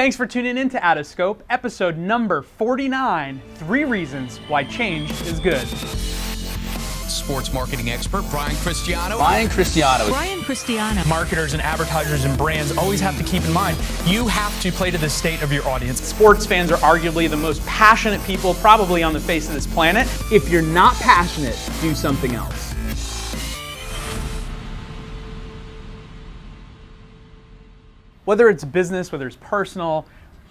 Thanks for tuning in to OUTOFSCOPE, episode number 49, 3 Reasons Why Change is Good. Sports marketing expert Brian Cristiano. Brian Cristiano. Marketers and advertisers and brands always have to keep in mind, you have to play to the state of your audience. Sports fans are arguably the most passionate people probably on the face of this planet. If you're not passionate, do something else. Whether it's business, whether it's personal,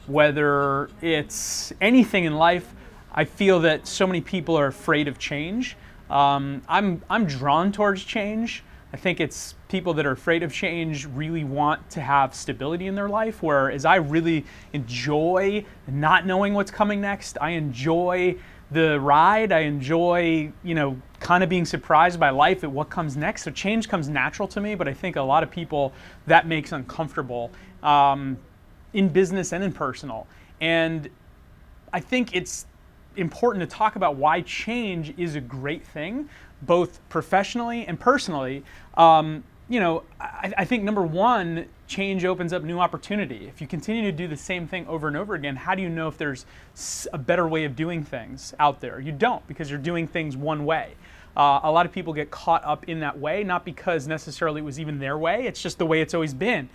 whether it's anything in life, I feel that so many people are afraid of change. I'm drawn towards change. I think it's people that are afraid of change really want to have stability in their life, whereas I really enjoy not knowing what's coming next. I enjoy the ride. I enjoy, kind of being surprised by life at what comes next. So change comes natural to me, but I think a lot of people that makes uncomfortable in business and in personal. And I think it's important to talk about why change is a great thing, both professionally and personally. I think number one, change opens up new opportunity. If you continue to do the same thing over and over again, how do you know if there's a better way of doing things out there? You don't, because you're doing things one way. A lot of people get caught up in that way, not because necessarily it was even their way, it's just the way it's always been.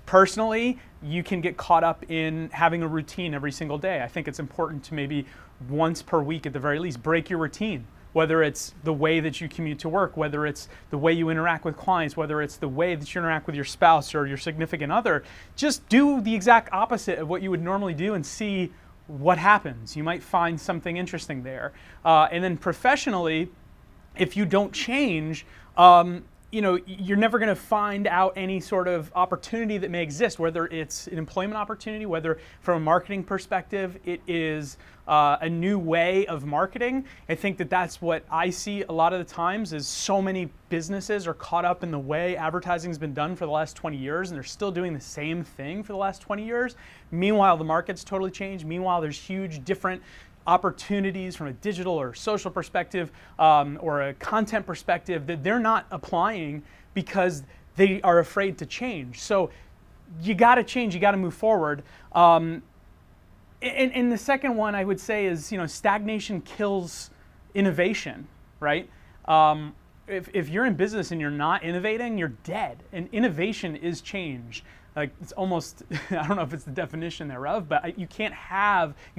Personally, you can get caught up in having a routine every single day. I think it's important to maybe once per week at the very least break your routine, whether it's the way that you commute to work, whether it's the way you interact with clients, whether it's the way that you interact with your spouse or your significant other. Just do the exact opposite of what you would normally do and see what happens. You might find something interesting there. And then professionally, if you don't change, you're never going to find out any sort of opportunity that may exist, whether it's an employment opportunity, whether from a marketing perspective, it is a new way of marketing. I think that that's what I see a lot of the times is so many businesses are caught up in the way advertising has been done for the last 20 years, and they're still doing the same thing for the last 20 years. Meanwhile, the market's totally changed. Meanwhile, there's huge different opportunities from a digital or social perspective or a content perspective that they're not applying because they are afraid to change. So you got to change, you got to move forward. And the second one I would say is, stagnation kills innovation, right? If you're in business and you're not innovating, you're dead. And innovation is change. Like it's almost, I don't know if it's the definition thereof, but you can't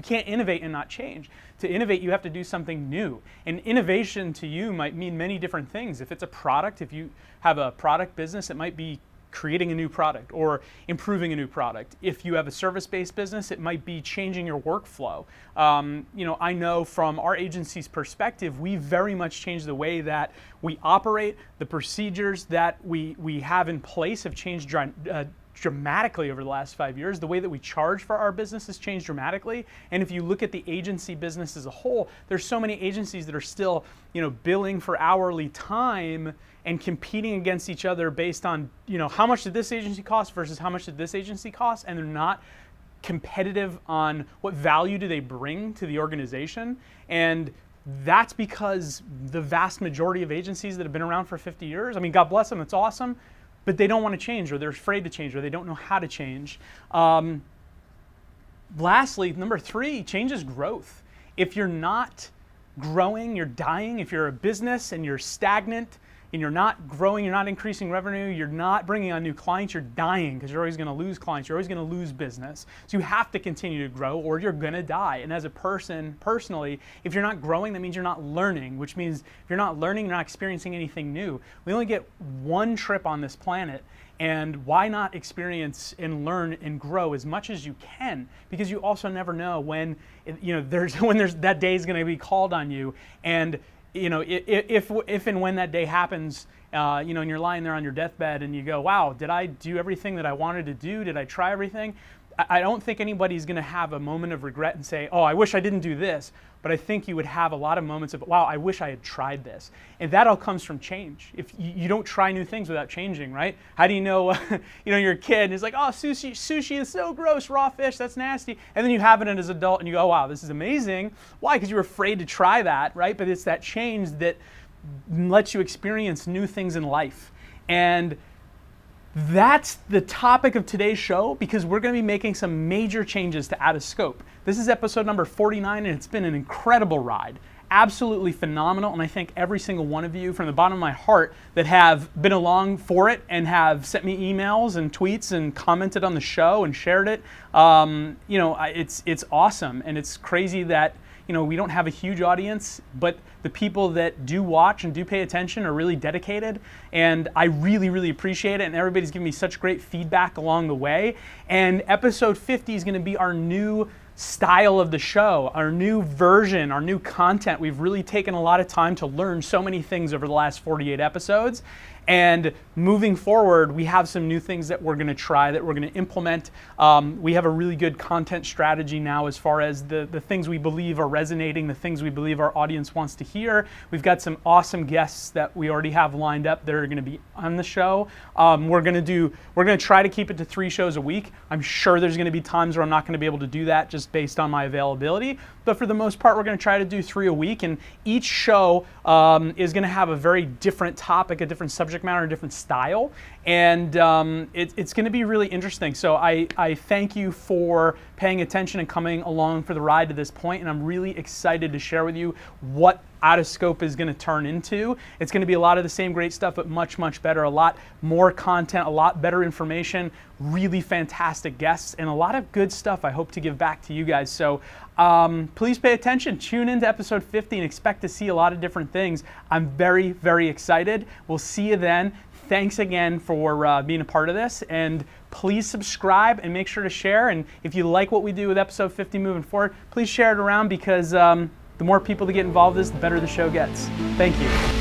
innovate and not change. To innovate, you have to do something new. And innovation to you might mean many different things. If it's a product, if you have a product business, it might be creating a new product or improving a new product. If you have a service-based business, it might be changing your workflow. I know from our agency's perspective, we very much changed the way that we operate. The procedures that we have in place have changed dramatically over the last 5 years. The way that we charge for our business has changed dramatically. And if you look at the agency business as a whole, there's so many agencies that are still, billing for hourly time and competing against each other based on, how much did this agency cost versus how much did this agency cost, and they're not competitive on what value do they bring to the organization. And that's because the vast majority of agencies that have been around for 50 years, God bless them, it's awesome, but they don't want to change, or they're afraid to change, or they don't know how to change. Lastly, number 3, change is growth. If you're not growing, you're dying. If you're a business and you're stagnant and you're not growing, you're not increasing revenue, you're not bringing on new clients, you're dying because you're always going to lose clients, you're always going to lose business. So you have to continue to grow or you're going to die. And as a person, personally, if you're not growing, that means you're not learning, which means if you're not learning, you're not experiencing anything new. We only get one trip on this planet, and why not experience and learn and grow as much as you can? Because you also never know when, there's that day is going to be called on you, and if and when that day happens, and you're lying there on your deathbed and you go, wow, did I do everything that I wanted to do? Did I try everything? I don't think anybody's going to have a moment of regret and say, oh, I wish I didn't do this. But I think you would have a lot of moments of, wow, I wish I had tried this. And that all comes from change. If you don't try new things without changing, right? How do you know, you're a kid and it's like, oh, sushi is so gross, raw fish, that's nasty. And then you have it as an adult and you go, oh, wow, this is amazing. Why? Because you were afraid to try that, right? But it's that change that lets you experience new things in life. And That's the topic of today's show, because we're going to be making some major changes to OUTOFSCOPE. This is episode number 49, and it's been an incredible ride. Absolutely phenomenal, and I thank every single one of you from the bottom of my heart that have been along for it and have sent me emails and tweets and commented on the show and shared it. It's awesome, and it's crazy that we don't have a huge audience, but the people that do watch and do pay attention are really dedicated, and I really, really appreciate it, and everybody's giving me such great feedback along the way. And episode 50 is going to be our new style of the show, our new version, our new content. We've really taken a lot of time to learn so many things over the last 48 episodes. And moving forward, we have some new things that we're going to try, that we're going to implement. We have a really good content strategy now as far as the things we believe are resonating, the things we believe our audience wants to hear. We've got some awesome guests that we already have lined up that are going to be on the show. We're going to try to keep it to 3 shows a week. I'm sure there's going to be times where I'm not going to be able to do that just based on my availability. But for the most part, we're going to try to do 3 a week. And each show is going to have a very different topic, a different subject matter, a different style, and it's going to be really interesting. So I thank you for paying attention and coming along for the ride to this point, and I'm really excited to share with you what OUTOFSCOPE is going to turn into. It's going to be a lot of the same great stuff, but much, much better, a lot more content, a lot better information, really fantastic guests, and a lot of good stuff I hope to give back to you guys. So please pay attention, tune into episode 50 and expect to see a lot of different things. I'm very, very excited. We'll see you then. Thanks again for being a part of this, and please subscribe and make sure to share. And if you like what we do with episode 50 moving forward, please share it around, because the more people that get involved in this, the better the show gets. Thank you.